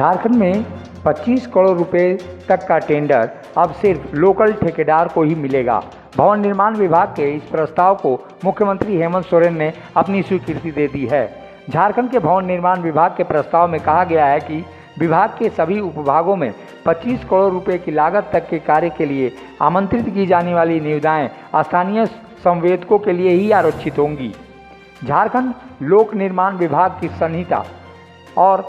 झारखंड में 25 करोड़ रुपए तक का टेंडर अब सिर्फ लोकल ठेकेदार को ही मिलेगा। भवन निर्माण विभाग के इस प्रस्ताव को मुख्यमंत्री हेमंत सोरेन ने अपनी स्वीकृति दे दी है। झारखंड के भवन निर्माण विभाग के प्रस्ताव में कहा गया है कि विभाग के सभी उपविभागों में 25 करोड़ रुपए की लागत तक के कार्य के लिए आमंत्रित की जाने वाली निविदाएं स्थानीय संवेदकों के लिए ही आरक्षित होंगी। झारखंड लोक निर्माण विभाग की संहिता और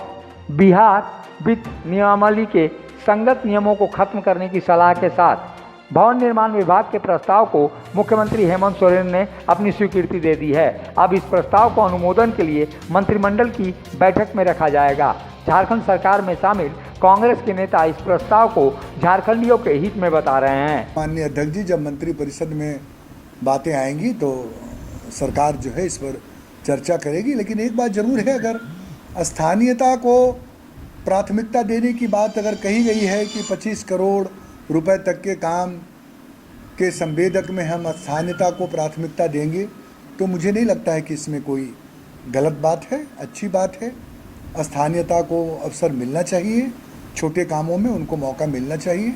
बिहार वित्त नियमावली के संगत नियमों को खत्म करने की सलाह के साथ भवन निर्माण विभाग के प्रस्ताव को मुख्यमंत्री हेमंत सोरेन ने अपनी स्वीकृति दे दी है। अब इस प्रस्ताव को अनुमोदन के लिए मंत्रिमंडल की बैठक में रखा जाएगा। झारखंड सरकार में शामिल कांग्रेस के नेता इस प्रस्ताव को झारखंडियों के हित में बता रहे हैं। माननीय अध्यक्ष जी, जब मंत्रिपरिषद में बातें आएंगी तो सरकार जो है इस पर चर्चा करेगी। लेकिन एक बात जरूर है, अगर स्थानीयता को प्राथमिकता देने की बात अगर कही गई है कि 25 करोड़ रुपए तक के काम के संवेदक में हम स्थानीयता को प्राथमिकता देंगे, तो मुझे नहीं लगता है कि इसमें कोई गलत बात है, अच्छी बात है। स्थानीयता को अवसर मिलना चाहिए, छोटे कामों में उनको मौका मिलना चाहिए,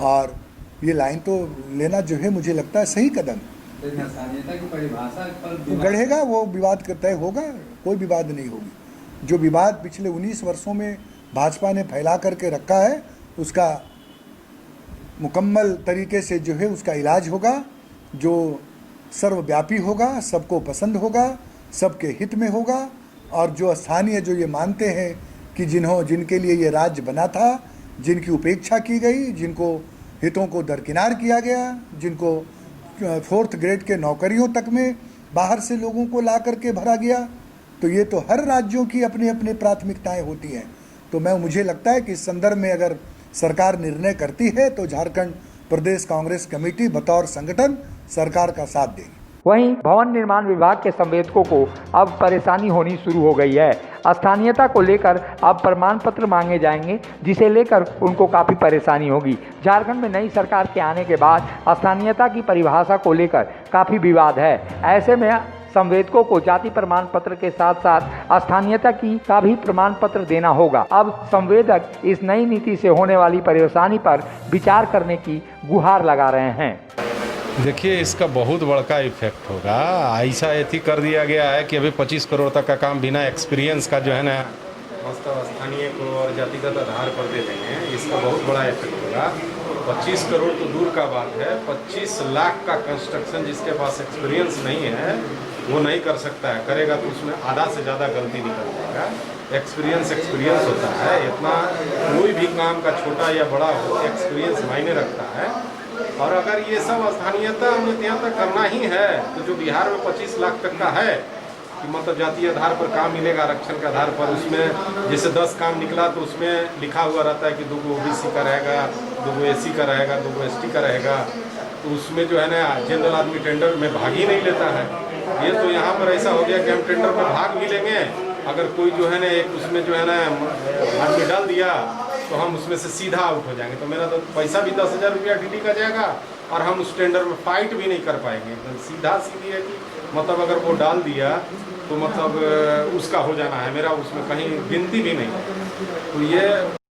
और ये लाइन तो लेना जो है मुझे लगता है सही कदम। स्थानीयता की परिभाषा पर गढ़ेगा वो विवाद तय होगा, कोई विवाद नहीं होगी। जो विवाद पिछले 19 वर्षों में भाजपा ने फैला करके रखा है, उसका मुकम्मल तरीके से जो है उसका इलाज होगा, जो सर्वव्यापी होगा, सबको पसंद होगा, सबके हित में होगा। और जो स्थानीय जो ये मानते हैं कि जिनके लिए ये राज्य बना था, जिनकी उपेक्षा की गई, जिनको हितों को दरकिनार किया गया, जिनको 4th ग्रेड के नौकरियों तक में बाहर से लोगों को ला करके भरा गया, तो ये तो हर राज्यों की अपनी अपनी प्राथमिकताएं होती हैं। तो मुझे लगता है कि इस संदर्भ में अगर सरकार निर्णय करती है तो झारखंड प्रदेश कांग्रेस कमेटी बतौर संगठन सरकार का साथ देगी। वहीं भवन निर्माण विभाग के संवेदकों को अब परेशानी होनी शुरू हो गई है। स्थानीयता को लेकर अब प्रमाण पत्र मांगे जाएंगे, जिसे लेकर उनको काफ़ी परेशानी होगी। झारखंड में नई सरकार के आने के बाद स्थानीयता की परिभाषा को लेकर काफ़ी विवाद है। ऐसे में संवेदकों को जाति प्रमाण पत्र के साथ साथ स्थानीयता का भी प्रमाण पत्र देना होगा। अब संवेदक इस नई नीति से होने वाली परेशानी पर विचार करने की गुहार लगा रहे हैं। देखिए, इसका बहुत बड़का इफेक्ट होगा। ऐसा ऐसी कर दिया गया है कि अभी 25 करोड़ तक का काम बिना एक्सपीरियंस का जो है ना वास्तव स्थानीय को और जातिगत आधार पर दे देंगे। इसका बहुत बड़ा इफेक्ट होगा। 25 करोड़ तो दूर का बात है, 25 लाख का कंस्ट्रक्शन जिसके पास एक्सपीरियंस नहीं है वो नहीं कर सकता है। करेगा तो उसमें आधा से ज़्यादा गलती निकल जाएगा। एक्सपीरियंस होता है। इतना कोई भी काम का छोटा या बड़ा हो, एक्सपीरियंस मायने रखता है। और अगर ये सब स्थानीयता हमें यहाँ तक करना ही है तो जो बिहार में 25 लाख तक का है कि मतलब जातीय आधार पर काम मिलेगा, आरक्षण के आधार पर, उसमें जैसे 10 काम निकला तो उसमें लिखा हुआ रहता है कि 2 OBC का रहेगा, 2 SC का रहेगा, 2 ST का रहेगा, तो उसमें जो है ना जनरल आदमी टेंडर में भाग ही नहीं लेता है। ये तो यहाँ पर ऐसा हो गया कि हम टेंडर में भाग भी लेंगे, अगर कोई जो है ना एक उसमें जो है ना आदमी डाल दिया तो हम उसमें से सीधा आउट हो जाएंगे। तो मेरा तो पैसा भी 10,000 रुपया DD का जाएगा और हम उस टेंडर में फाइट भी नहीं कर पाएंगे। तो सीधी है कि मतलब अगर वो डाल दिया तो मतलब उसका हो जाना है, मेरा उसमें कहीं गिनती भी नहीं। तो ये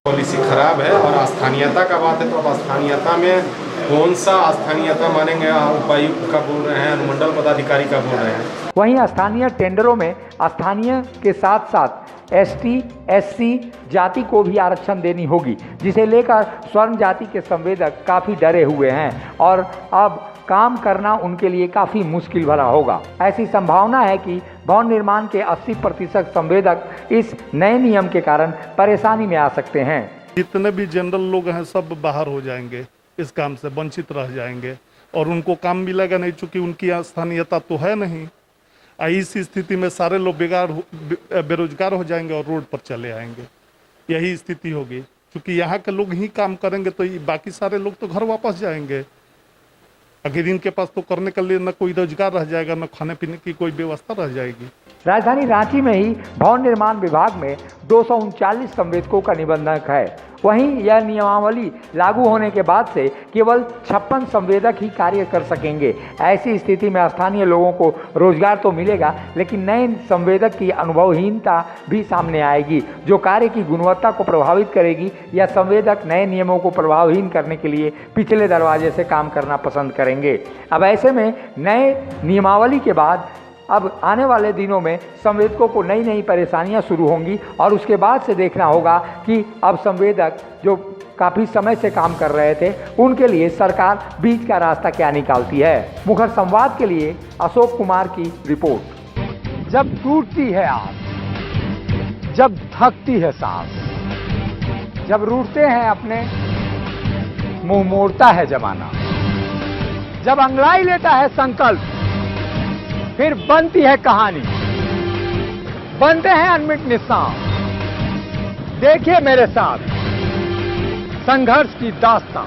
पॉलिसी खराब है। और स्थानीयता का बात है तो अब स्थानीयता में कौन सा स्थानीयता मानेंगे? उपायुक्त का बोल रहे हैं, अनुमंडल पदाधिकारी का बोल रहे हैं। वहीं स्थानीय टेंडरों में स्थानीय के साथ साथ ST SC जाति को भी आरक्षण देनी होगी, जिसे लेकर स्वर्ण जाति के संवेदक काफ़ी डरे हुए हैं और अब काम करना उनके लिए काफ़ी मुश्किल भरा होगा। ऐसी संभावना है कि भवन निर्माण के 80% संवेदक इस नए नियम के कारण परेशानी में आ सकते हैं। जितने भी जनरल लोग हैं सब बाहर हो जाएंगे, इस काम से वंचित रह जाएंगे और उनको काम मिलेगा नहीं, चूँकि उनकी स्थानीयता तो है नहीं। इस स्थिति में सारे लोग बेरोजगार हो जाएंगे और रोड पर चले आएंगे। यही स्थिति होगी। क्योंकि यहाँ के लोग ही काम करेंगे तो बाकी सारे लोग तो घर वापस जाएंगे। अगर इनके पास तो करने के लिए न कोई रोजगार रह जाएगा, न खाने पीने की कोई व्यवस्था रह जाएगी। राजधानी रांची में ही भवन निर्माण विभाग में 239 संवेदकों का निबंधक है वहीं यह नियमावली लागू होने के बाद से केवल 56 संवेदक ही कार्य कर सकेंगे। ऐसी स्थिति में स्थानीय लोगों को रोजगार तो मिलेगा, लेकिन नए संवेदक की अनुभवहीनता भी सामने आएगी, जो कार्य की गुणवत्ता को प्रभावित करेगी। या संवेदक नए नियमों को प्रभावहीन करने के लिए पिछले दरवाजे से काम करना पसंद करेंगे। अब ऐसे में नए नियमावली के बाद अब आने वाले दिनों में संवेदकों को नई नई परेशानियां शुरू होंगी और उसके बाद से देखना होगा कि अब संवेदक जो काफ़ी समय से काम कर रहे थे उनके लिए सरकार बीच का रास्ता क्या निकालती है। मुखर संवाद के लिए अशोक कुमार की रिपोर्ट। जब टूटती है आस, जब थकती है सांस, जब रूठते हैं अपने, मुंह मोड़ता है जमाना, जब अंगड़ाई लेता है संकल्प, फिर बनती है कहानी, बनते हैं अनमिट निशान। देखिए मेरे साथ संघर्ष की दास्तान।